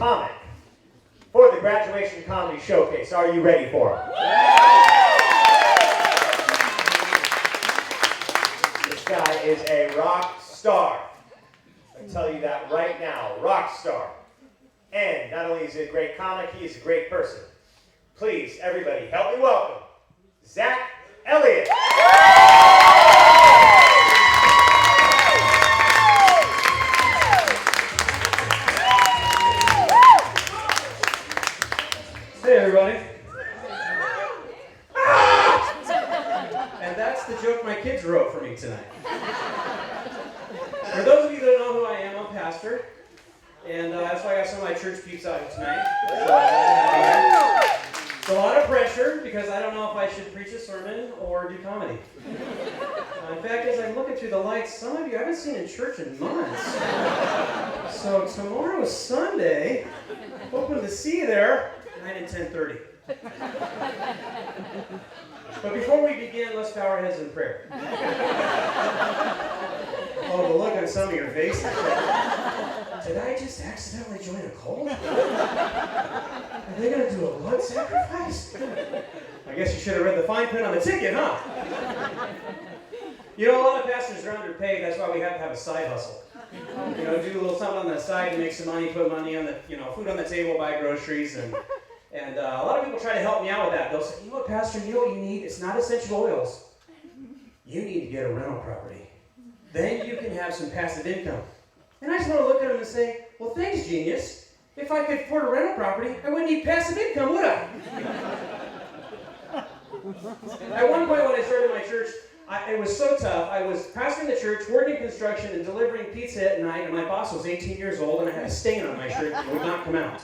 comic for the Graduation Comedy Showcase. Are you ready for him? This guy is a rock star. I tell you that right now, rock star. And not only is he a great comic, he is a great person. Please, everybody, help me welcome Zach Elliott. Hey, everybody. And that's the joke my kids wrote for me tonight. For those of you that don't know who I am, I'm a pastor. And that's why I got some of my church peeps out here tonight. It's a lot of pressure because I don't know if I should preach a sermon or do comedy. In fact, as I'm looking through the lights, some of you I haven't seen in church in months. So tomorrow is Sunday. Hoping to see you there, 9 and 10:30. But before we begin, let's bow our heads in prayer. Oh, the look on some of your faces. Did I just accidentally join a cult? Are they going to do a blood sacrifice? I guess you should have read the fine print on the ticket, huh? You know, a lot of pastors are underpaid. That's why we have to have a side hustle. You know, do a little something on the side to make some money, put money on the, food on the table, buy groceries, and a lot of people try to help me out with that. They'll say, you know what, Pastor, you know what you need? It's not essential oils. You need to get a rental property. Then you can have some passive income. And I just want to look at them and say, well, thanks, genius. If I could afford a rental property, I wouldn't need passive income, would I? At one point when I started my church, it was so tough. I was pastoring the church, working construction, and delivering pizza at night, and my boss was 18 years old, and I had a stain on my shirt that would not come out.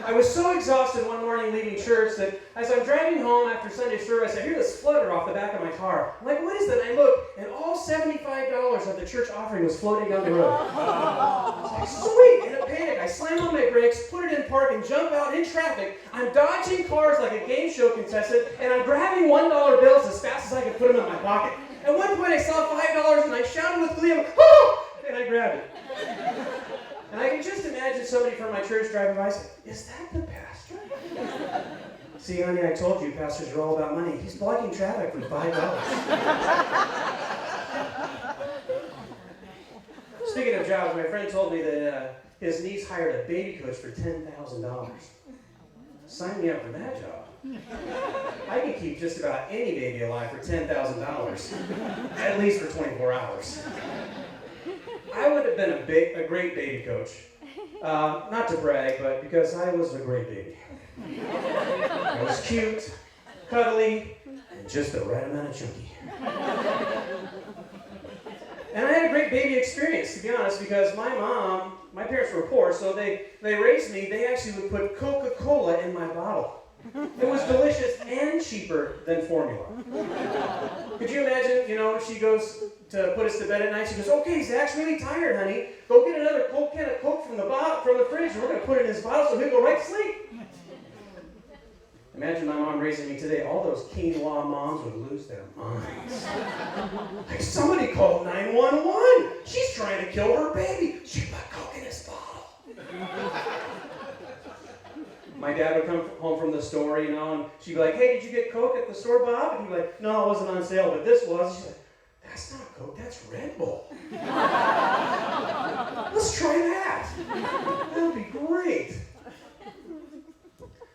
I was so exhausted one morning leaving church that as I'm driving home after Sunday service, I hear this flutter off the back of my car. I'm like, what is that? And I look, and all $75 of the church offering was floating down the road. I was like, sweet! In a panic, I slam on my brakes, put it in park, and jump out in traffic. I'm dodging cars like a game show contestant, and I'm grabbing $1 bills as fast as I could put them in my pocket. At one point, I saw $5, and I shouted with glee, oh! And I grabbed it. And I can just imagine somebody from my church driving by saying, is that the pastor? See, honey, I told you pastors are all about money. He's blocking traffic for $5. Speaking of jobs, my friend told me that his niece hired a baby coach for $10,000. Sign me up for that job. I can keep just about any baby alive for $10,000, at least for 24 hours. I would have been a great baby coach. Not to brag, but because I was a great baby. I was cute, cuddly, and just the right amount of chunky. And I had a great baby experience, to be honest, because my parents were poor, so they raised me. They actually would put Coca-Cola in my bottle. It was delicious and cheaper than formula. Could you imagine, she goes to put us to bed at night. She goes, okay, Zach's really tired, honey. Go get another can of Coke from the fridge, and we're going to put it in his bottle so he'll go right to sleep. Imagine my mom raising me today. All those quinoa moms would lose their minds. Like, somebody called 911. She's trying to kill her baby. She put Coke in his bottle. My dad would come home from the store, and she'd be like, hey, did you get Coke at the store, Bob? And he'd be like, no, it wasn't on sale, but this was. She's like, that's not Coke, that's Red Bull. Let's try that. That would be great.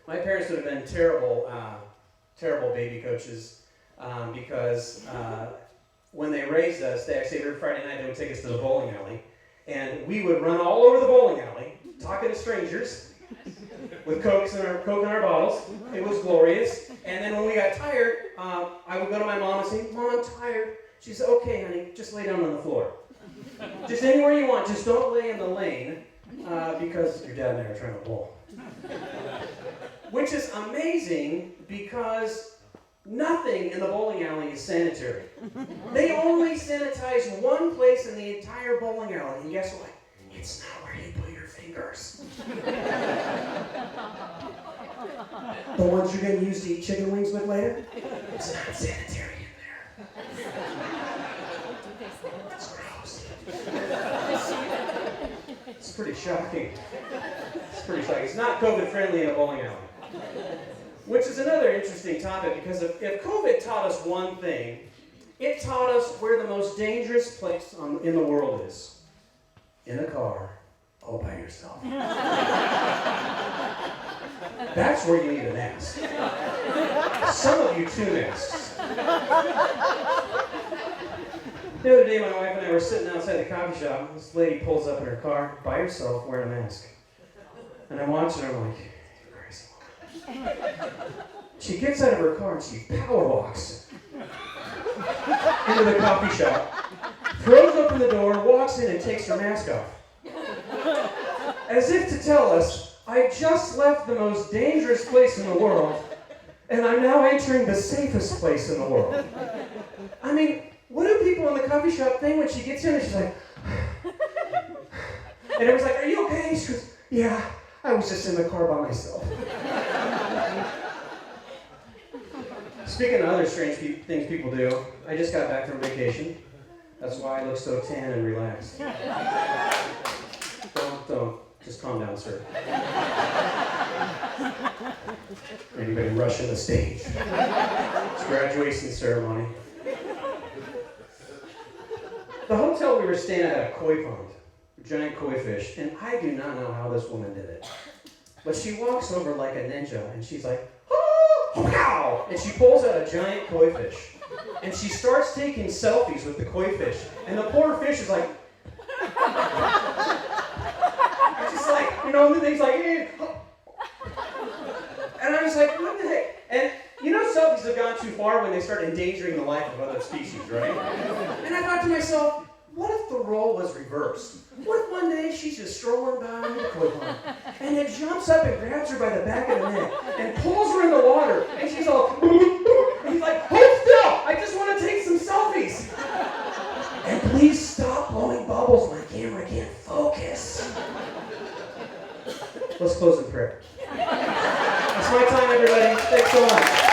My parents would have been terrible baby coaches because when they raised us, they actually every Friday night they would take us to the bowling alley, and we would run all over the bowling alley, talking to strangers with Coke in our bottles. It was glorious. And then when we got tired, I would go to my mom and say, Mom, I'm tired. She said, okay, honey, just lay down on the floor. Just anywhere you want, just don't lay in the lane because your dad and I are trying to bowl. Which is amazing because nothing in the bowling alley is sanitary. They only sanitize one place in the entire bowling alley, and guess what? It's not where you put your fingers. The ones you're going to use to eat chicken wings with later? It's not sanitary in there. It's gross. It's pretty shocking. It's pretty shocking. It's not COVID friendly in a bowling alley. Which is another interesting topic, because if COVID taught us one thing, it taught us where the most dangerous place in the world is. In a car, all by yourself. That's where you need a mask. Some of you, 2 masks. The other day, my wife and I were sitting outside the coffee shop. This lady pulls up in her car by herself wearing a mask. And I'm watching her, I'm like, you're crazy. She gets out of her car and she power walks into the coffee shop, throws open the door, walks in and takes her mask off. As if to tell us, I just left the most dangerous place in the world, and I'm now entering the safest place in the world. I mean, what do people in the coffee shop think when she gets in and she's like, and everyone's like, are you okay? She goes, yeah, I was just in the car by myself. Speaking of other strange things people do, I just got back from vacation. That's why I look so tan and relaxed. Don't. Just calm down, sir. Anybody rushing the stage? It's graduation ceremony. The hotel we were staying at had a koi pond, a giant koi fish, and I do not know how this woman did it. But she walks over like a ninja, and she's like, oh, wow! And she pulls out a giant koi fish. And she starts taking selfies with the koi fish. And the poor fish is like, just like, you know, and the thing's like, eh. And I'm just like, what the heck? And you know, selfies have gone too far when they start endangering the life of other species, right? And I thought to myself, what if the role was reversed? What if one day she's just strolling by the koi pond, and it jumps up and grabs her by the back of the neck and pulls her in the water, and she's all, and he's like, hold still! I just want to take some selfies. And please stop blowing bubbles. My camera can't focus. Let's close in prayer. That's my time, everybody. Thanks so much.